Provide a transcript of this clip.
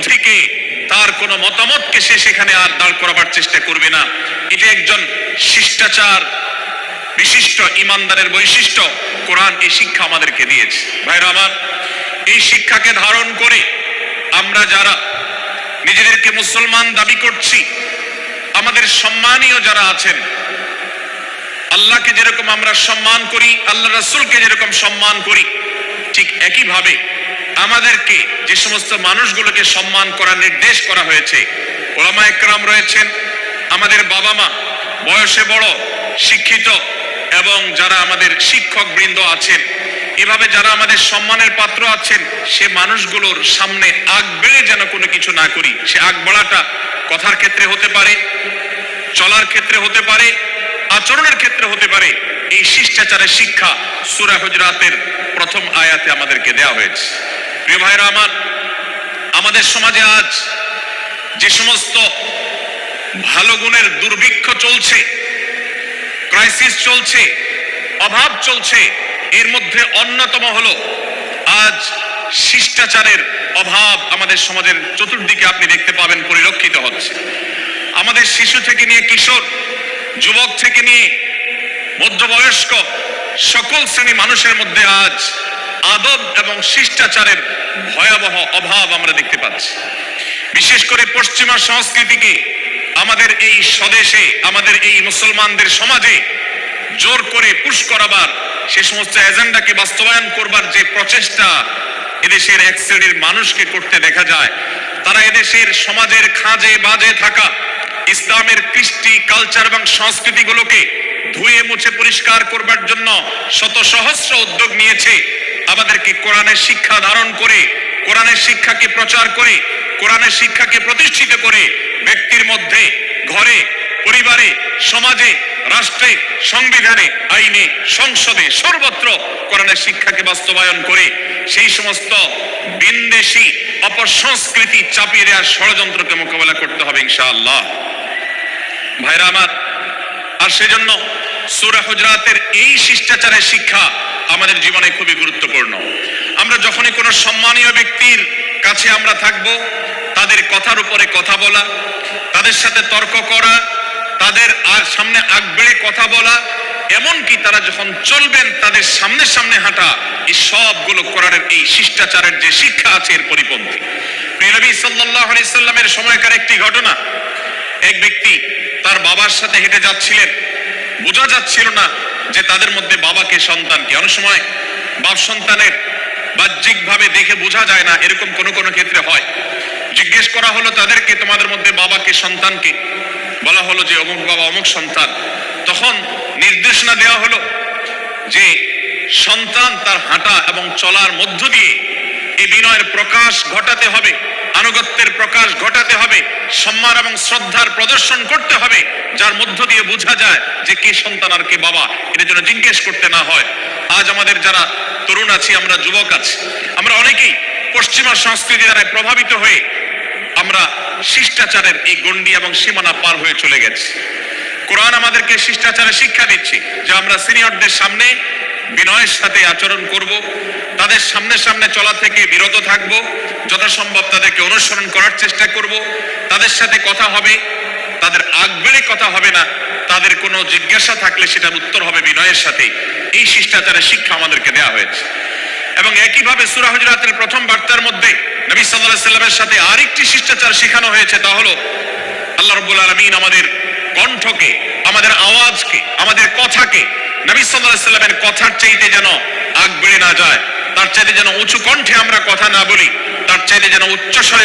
বুদ্ধিকে, তার কোনো মতামতকে সে সেখানে আর দাঁড় করাবার চেষ্টা করবে না। এটা একজন শিষ্টাচার বিশিষ্ট ইমানদারের বৈশিষ্ট্য। কোরআন এই শিক্ষা আমাদেরকে দিয়েছে। ভাইরা আমার, এই শিক্ষাকে ধারণ করে আমরা যারা নিজেদেরকে মুসলমান দাবি করছি, আমাদের সম্মানীয় যারা আছেন, আল্লাহকে যেরকম আমরা সম্মান করি, আল্লাহ রাসূলকে যেরকম সম্মান করি, ঠিক একইভাবে আমাদেরকে যে সমস্ত মানুষগুলোকে সম্মান করার নির্দেশ করা হয়েছে, ওলামা একরাম রয়েছেন, আমাদের বাবা মা, বয়সে বড়, শিক্ষিত, এবং যারা আমাদের শিক্ষক বৃন্দ আছেন, এভাবে যারা আমাদের সম্মানের পাত্র আছেন, সে মানুষগুলোর সামনে আগ বেড়ে যেন কোনো কিছু না করি। সে আগ বাড়াটা কথার ক্ষেত্রে হতে পারে, চলার ক্ষেত্রে হতে পারে, আচরণের ক্ষেত্রে হতে পারে। এই শিষ্টাচারের শিক্ষা সূরা হুজরাতের প্রথম আয়াতে আমাদেরকে দেওয়া হয়েছে। প্রিয় ভাইরা আমার, আমাদের সমাজে আজ যে সমস্ত ভালো গুণের দুর্ভিক্ষ চলছে, ক্রাইসিস চলছে, অভাব চলছে, এর মধ্যে অন্যতম হলো আজ শিষ্টাচারের অভাব। আমাদের সমাজের চতুর্দিকে আপনি দেখতে পাবেন পরিলক্ষিত হচ্ছে। আমাদের শিশু থেকে নিয়ে কিশোর, যুবক থেকে নিয়ে মধ্যবয়স্ক সকল শ্রেণী মানুষের মধ্যে আজ আদব এবং শিষ্টাচারের ভয়াবহ অভাব আমরা দেখতে পাচ্ছি। বিশেষ করে পশ্চিমা সংস্কৃতিকে আমাদের এই স্বদেশে, আমাদের এই মুসলমানদের সমাজে জোর করে পুশ করাবার, সে সমস্ত এজেন্ডাকে বাস্তবায়ন করবার যে প্রচেষ্টা এদেশের এক শ্রেণীর মানুষকে করতে দেখা যায়, তারা এদেশের সমাজের খাঁজে বাজে থাকা ইসলামের কৃষ্টি, কালচার এবং সংস্কৃতিগুলোকে ধুয়ে মুছে পরিষ্কার করবার জন্য শত সহস্র উদ্যোগ নিয়েছে। আমাদেরকে কোরআনের শিক্ষা ধারণ করে, কোরআনের শিক্ষাকে প্রচার করে, কোরআনের শিক্ষাকে প্রতিষ্ঠিত করে ব্যক্তির মধ্যে, ঘরে, পরিবারে, সমাজে, রাষ্ট্রে, সংবিধানে, আইনে, সংসদে, সর্বত্র কোরআনের শিক্ষাকে বাস্তবায়ন করে সেই সমস্ত বিন্দেশী অপসংস্কৃতি চাপিয়ে দেওয়ার ষড়যন্ত্রকে মোকাবেলা করতে হবে ইনশাআল্লাহ। ভাইরা আমার, আর সেজন্য সূরা হুজরাতের এই শিষ্টাচারের শিক্ষা আমাদের জীবনে খুবই গুরুত্বপূর্ণ। আমরা যখনই কোনো সম্মানীয় ব্যক্তির কাছে আমরা থাকব, তাদের কথার উপরে কথা বলা, তাদের সাথে তর্ক করা, তাদের সামনে আগ বেড়ে কথা বলা, এমনকি তারা যখন চলবেন তাদের সামনে সামনে হাঁটা, এই সবগুলো কোরআনের এই শিষ্টাচারের যে শিক্ষা আছে এর পরিপন্থী। নবী সাল্লাল্লাহু আলাইহি সাল্লামের সময়কার একটি ঘটনা, এক ব্যক্তি তার বাবার সাথে হেঁটে যাচ্ছিলেন, বোঝা যাচ্ছিল না যে তাদের মধ্যে বাবাকে সন্তানকে। অনেক সময় বাপ সন্তানের বাহ্যিক ভাবে দেখে বোঝা যায় না, এরকম কোন কোন ক্ষেত্রে হয়। জিজ্ঞেস করা হলো তাদেরকে, তোমাদের মধ্যে বাবাকে সন্তানকে? বলা হলো যে অমুক বাবা, অমুক সন্তান। তখন নির্দেশনা দেওয়া হলো যে সন্তান তার হাঁটা এবং চলার মধ্য দিয়ে এই বিনয়ের প্রকাশ ঘটাতে হবে, আনুগত্যের প্রকাশ ঘটাতে হবে, সম্মান এবং শ্রদ্ধার প্রদর্শন করতে হবে, যার মধ্য দিয়ে বোঝা যায় যে কে সন্তান আর কে বাবা, এর জন্য জিজ্ঞেস করতে না হয়। আজ আমাদের যারা তরুণ আছি, আমরা যুবক আছি, আমরা অনেকেই পশ্চিমা সংস্কৃতি দ্বারা প্রভাবিত হয়ে আমরা শিষ্টাচারের এই গণ্ডি এবং সীমানা পার হয়ে চলে গেছি। কোরআন আমাদেরকে শিষ্টাচারের শিক্ষা দিচ্ছে যে আমরা সিনিয়রদের সামনে বিনয়ের সাথে আচরণ করব, তাদের সামনে সামনে চলা থেকে বিরত থাকব, যথাসম্ভব তাদেরকে অনুসরণ করার চেষ্টা করব, তাদের সাথে কথা হবে, তাদের আগ বেড়ে কথা হবে না, তাদের কোনো জিজ্ঞাসা থাকলে সেটার উত্তর হবে বিনয়ের সাথে। এই শিষ্টাচারের শিক্ষা আমাদেরকে দেওয়া হয়েছে। এবং একইভাবে সূরা হুজরাতের প্রথম বার্তার মধ্যে নবী সাল্লাল্লাহু আলাইহি সাল্লামের সাথে আরেকটি শিষ্টাচার শেখানো হয়েছে, তা হলো আল্লাহ রাব্বুল আলামিন আমাদের কণ্ঠকে, আমাদের আওয়াজকে, আমাদের কথাকে নবী সাল্লাল্লাহু আলাইহি সাল্লামের কথার চাইতে যেন আগ বেড়ে না যায়, তার চাইতে যেন উঁচু কণ্ঠে আমরা কথা না বলি, তার চাইতে যেন উচ্চস্বরে